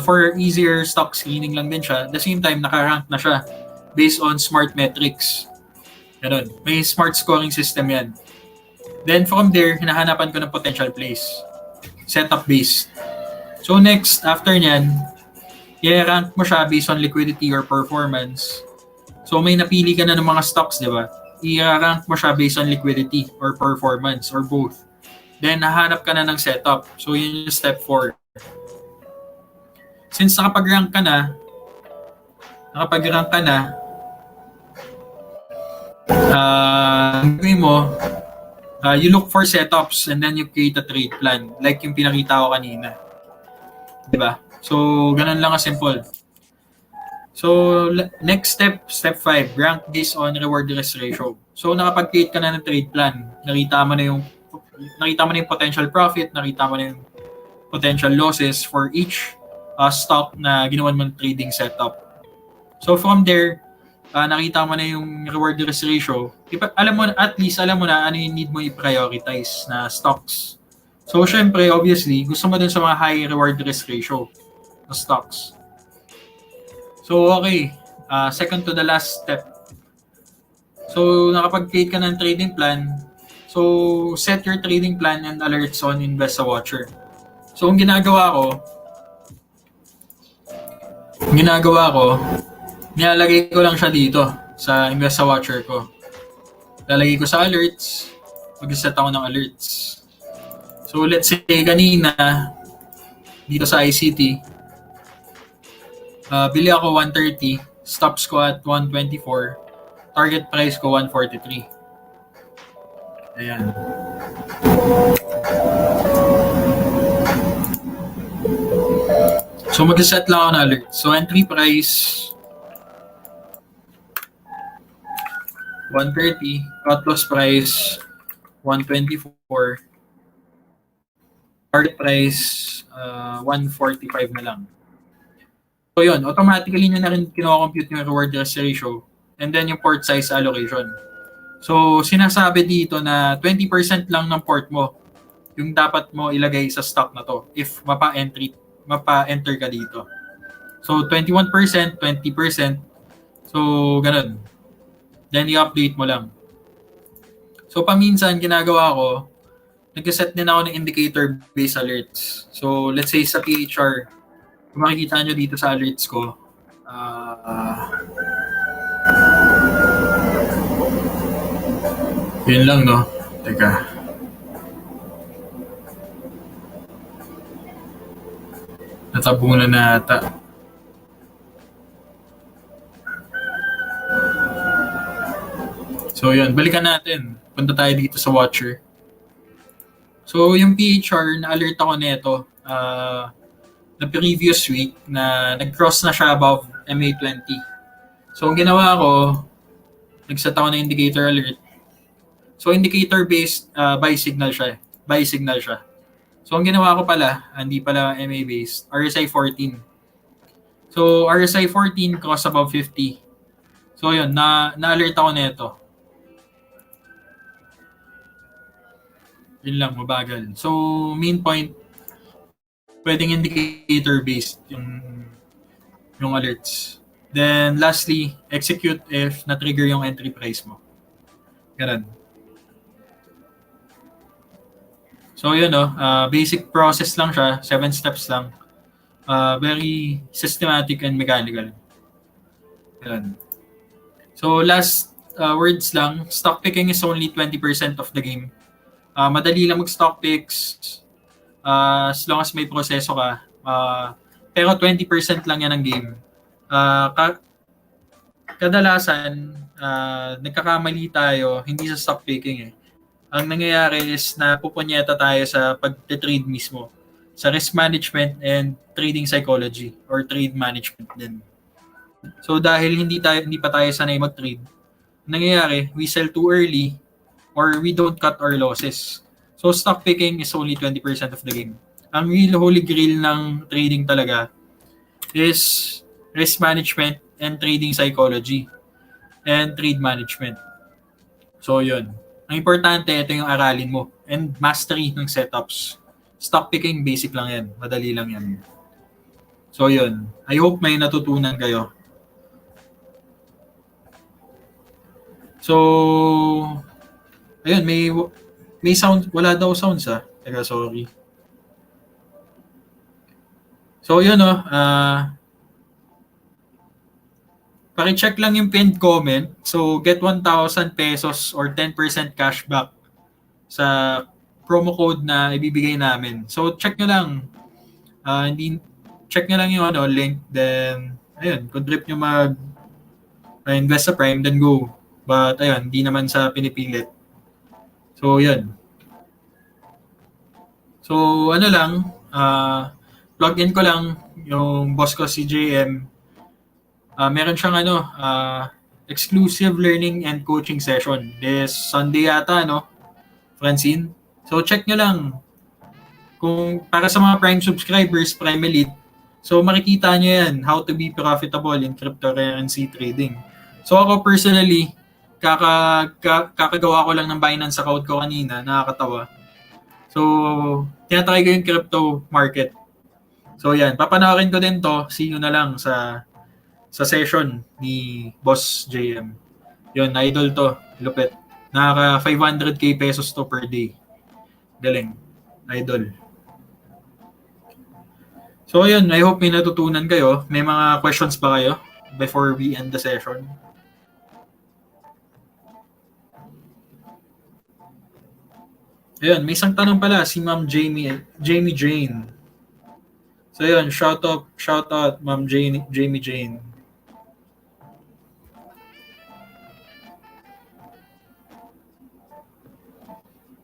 S1: for easier stock screening lang din siya. At the same time, nakarank na siya based on smart metrics. Ganun. May smart scoring system yan. Then from there, hinahanapan ko ng potential plays. Setup based. So next, after nyan, i-rank mo siya based on liquidity or performance. So may napili ka na ng mga stocks, di ba? I-rank mo siya based on liquidity or performance or both. Then hahanap ka na ng setup. So yun yung step 4. Since nakapag-rank ka na, Gawin mo, you look for setups and then you create a trade plan like yung pinakita ko kanina. Diba? So, ganun lang ka-simple. So, next step 5, rank based on reward risk ratio. So, nakapag-create ka na ng trade plan. Nakita mo na yung potential profit, nakita mo na yung potential losses for each stock na ginawan mo ng trading setup. So, from there, nakita mo na yung reward risk ratio. At least alam mo na ano yung need mo i-prioritize na stocks. So, syempre, obviously, gusto mo dun sa mga high reward risk ratio na stocks. So, okay. Second to the last step. So, nakapag-create ka ng trading plan. So, set your trading plan and alerts on Investa Watcher. So, ang ginagawa ko, nilalagay ko lang siya dito sa Investa Watcher ko. Lalagay ko sa alerts. Mag-set ako ng alerts. So, let's say kanina, dito sa ICT, bili ako 130, stops ko at 124, target price ko 143. Ayan. So, mag-set lang ako ng alert. So, entry price 130, cut loss price 124, target price 145 na lang. So yun, automatically nyo na rin kino-compute yung reward risk ratio and then yung port size allocation. So sinasabi dito na 20% lang ng port mo yung dapat mo ilagay sa stock na to if mapa-enter ka dito. So 21%, 20%, so ganun. Then i-update mo lang. So paminsan ginagawa ko, nag-set din ako ng indicator-based alerts. So let's say sa PHR, kung makikita nyo dito sa alerts ko, yun lang, no? Teka. Natabunan na ata. So yun, balikan natin. Punta tayo dito sa Watcher. So yung PHR, na-alert ako nito the previous week na nag-cross na siya above MA20. So ang ginawa ko, nag-set ako ng indicator alert. So indicator-based buy signal siya. So ang ginawa ko pala, hindi pala MA-based, RSI 14. So RSI 14 cross above 50. So yun, na-alert ako nito. Yun lang, mabagal. So main point, pwedeng indicator-based yung alerts. Then lastly, execute if na-trigger yung entry price mo. Ganun. So yun, basic process lang siya, 7 steps lang. Very systematic and mechanical. Ganun. So last words lang, stock picking is only 20% of the game. Madali lang mag-stock picks as long as may proseso ka. Pero 20% lang yan ng game. Kadalasan, nagkakamali tayo, hindi sa stock picking eh. Ang nangyayari is napupunyeta tayo sa pag-trade mismo, sa risk management and trading psychology or trade management din. So dahil hindi pa tayo sanay mag-trade, nangyayari, we sell too early or we don't cut our losses. So stock picking is only 20% of the game. Ang real holy grail ng trading talaga is risk management and trading psychology and trade management. So yun. Ang importante, ito yung aralin mo and mastery ng setups. Stock picking, basic lang yan. Madali lang yan. So yun. I hope may natutunan kayo. So, ayun, may sound, wala daw sounds Teka, sorry. So yun paki-check lang yung pinned comment. So get 1,000 pesos or 10% cashback sa promo code na ibibigay namin. So check nyo lang. Check nyo lang yung link. Then, ayun, kung trip nyo invest sa Prime, then go But ayun, hindi naman sa pinipilit. So, yun. So, ano lang, plug in ko lang yung boss ko si JM. Meron siyang exclusive learning and coaching session this Sunday yata, no? Francine. So, check nyo lang. Kung para sa mga Prime subscribers, Prime Elite, so makikita nyo yan, how to be profitable in cryptocurrency trading. So ako personally, kakagawa ko lang ng Binance account ko kanina, nakakatawa. So, tinatry ko yung crypto market. So yan, papanoorin ko din to, see you na lang sa session ni Boss JM. Yun, idol to, lupit. Nakaka 500k pesos to per day. Galing, idol. So ayun, I hope may natutunan kayo. May mga questions ba kayo before we end the session? Ayun, may isang tanong pala si Ma'am Jamie Jane. So ayun, shout out Ma'am Jamie Jane.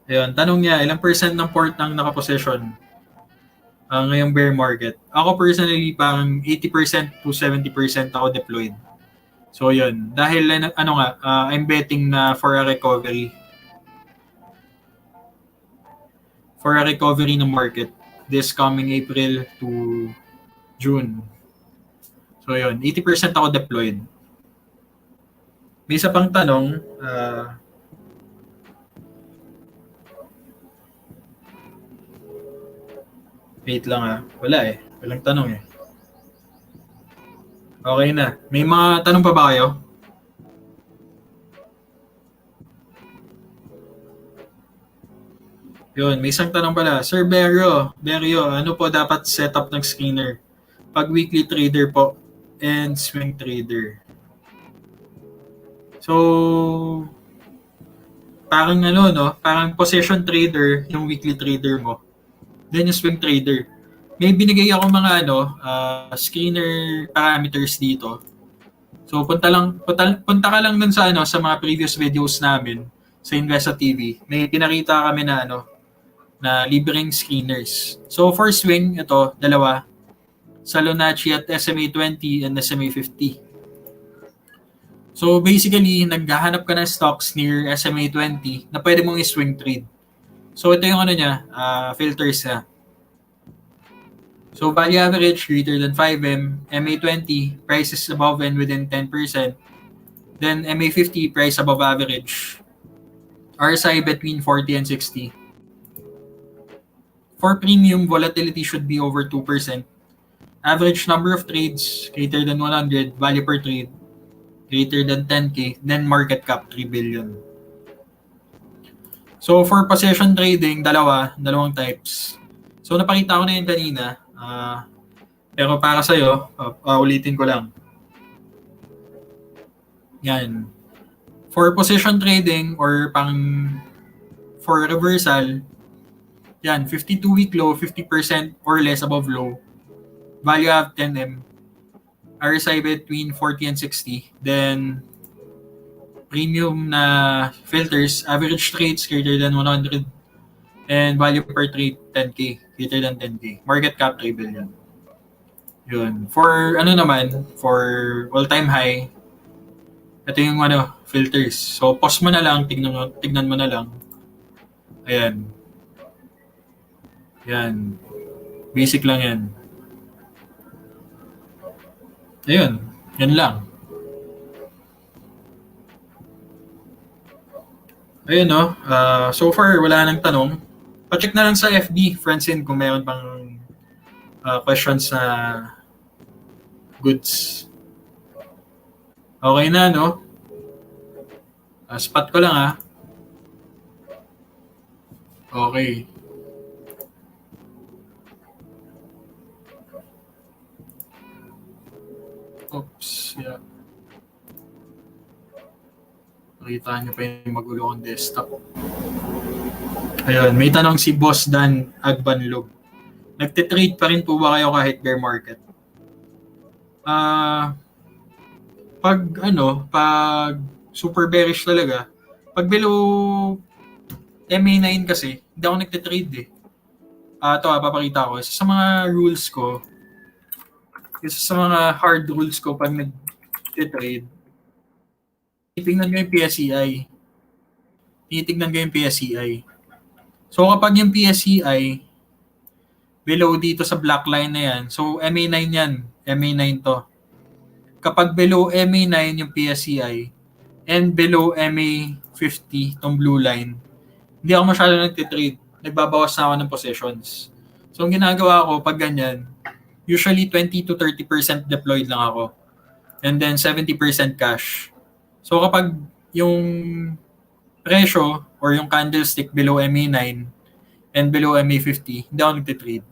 S1: Ayun, tanong niya, ilang percent ng port ng nakaposition ngayong bear market? Ako personally, parang 80% to 70% ako deployed. So yun, dahil I'm betting na for a recovery. For a recovery ng market this coming April to June. So yun, 80% ako deployed. May isa pang tanong, wait lang wala walang tanong Okay na. May mga tanong pa ba kayo? Yun, may isang tanong pala. Sir Beryo, ano po dapat setup ng screener? Pag weekly trader po and swing trader. So, parang parang position trader yung weekly trader mo. Then yung swing trader. May binigay ako mga screener parameters dito. So punta ka lang dun sa sa mga previous videos namin sa Investa TV. May pinakita kami na na libreng screeners. So for swing, ito, dalawa. Sa Lunachi at SMA 20 and SMA 50. So basically, naghahanap ka ng stocks near SMA 20 na pwede mong i-swing trade. So ito yung filters niya. So value average greater than 5M, MA20 prices above and within 10%, then MA50 price above average, RSI between 40 and 60. For premium, volatility should be over 2%. Average number of trades greater than 100, value per trade greater than 10K, then market cap 3 billion. So for position trading, dalawang types. So napakita ko na yun kanina. Pero para sa'yo, ulitin ko lang. Yan. For position trading or for reversal, yan, 52-week low, 50% or less above low. Value of 10M. RSI between 40 and 60. Then, premium na filters, average trades greater than 100. And value per trade, 10K. Greater than 10K. Market cap, 3 billion. Yun. For for all-time high, ito yung filters. So, pause mo na lang, tignan mo na lang. Ayan. Yan. Basic lang yan. Ayun. Yan lang. Ayun so far, wala nang tanong. Pa-check na lang sa FB, Francine, kung mayroon pang questions na goods. Okay na, spot ko lang, Okay. Oops, yeah. Nakita niyo pa yung magulo kong desktop. Ayun, may tanong si Boss Dan Agbanlog. Nagtitrade pa rin po ba kayo kahit bear market? Pag super bearish talaga. Pag below MA9 kasi, hindi ako nagtitrade eh. Ito papakita ko. Isa sa mga rules ko, isa sa mga hard rules ko pag nag-trade, titignan ko yung PSEI. Titignan ko yung PSEI. So kapag yung PSEI, below dito sa black line na yan, so MA9 yan. MA9 to. Kapag below MA9 yung PSEI, and below MA50, tong blue line, hindi ako masyado nagtitrade. Nagbabawas na ako ng positions. So, ang ginagawa ko pag ganyan, usually 20 to 30% deployed lang ako. And then 70% cash. So, kapag yung presyo or yung candlestick below MA9 and below MA50, hindi ako nagtitrade.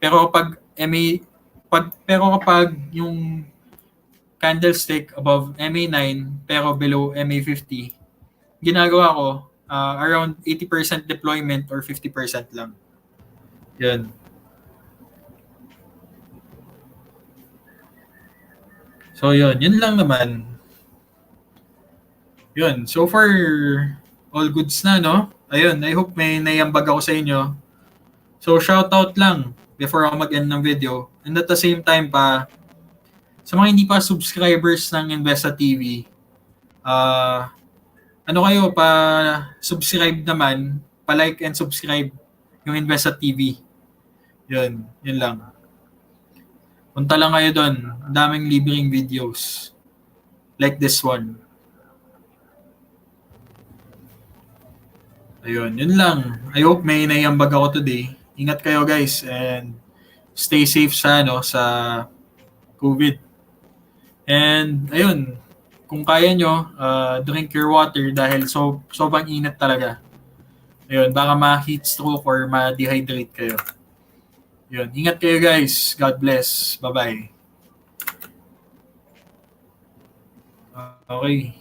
S1: Pero kapag yung candlestick above MA9 pero below MA50, ginagawa ko around 80% deployment or 50% lang. Yun. So yun lang naman. Yun, so far all goods na, no? Ayun, I hope may naiambag ako sa inyo. So shoutout lang before ako mag-end ng video. And at the same time pa, sa mga hindi pa subscribers ng Investa TV, ano kayo, pa-subscribe naman, pa-like and subscribe yung Investa TV. Yun lang. Punta lang kayo doon. Ang daming libreng videos. Like this one. Ayun, yun lang. I hope may naiambag ako today. Ingat kayo guys and stay safe sa COVID. And ayun, kung kaya nyo, drink your water dahil sobrang init talaga. Ayun, baka ma-heat stroke or ma-dehydrate kayo. Yun, ingat kayo guys. God bless. Bye-bye. Okay.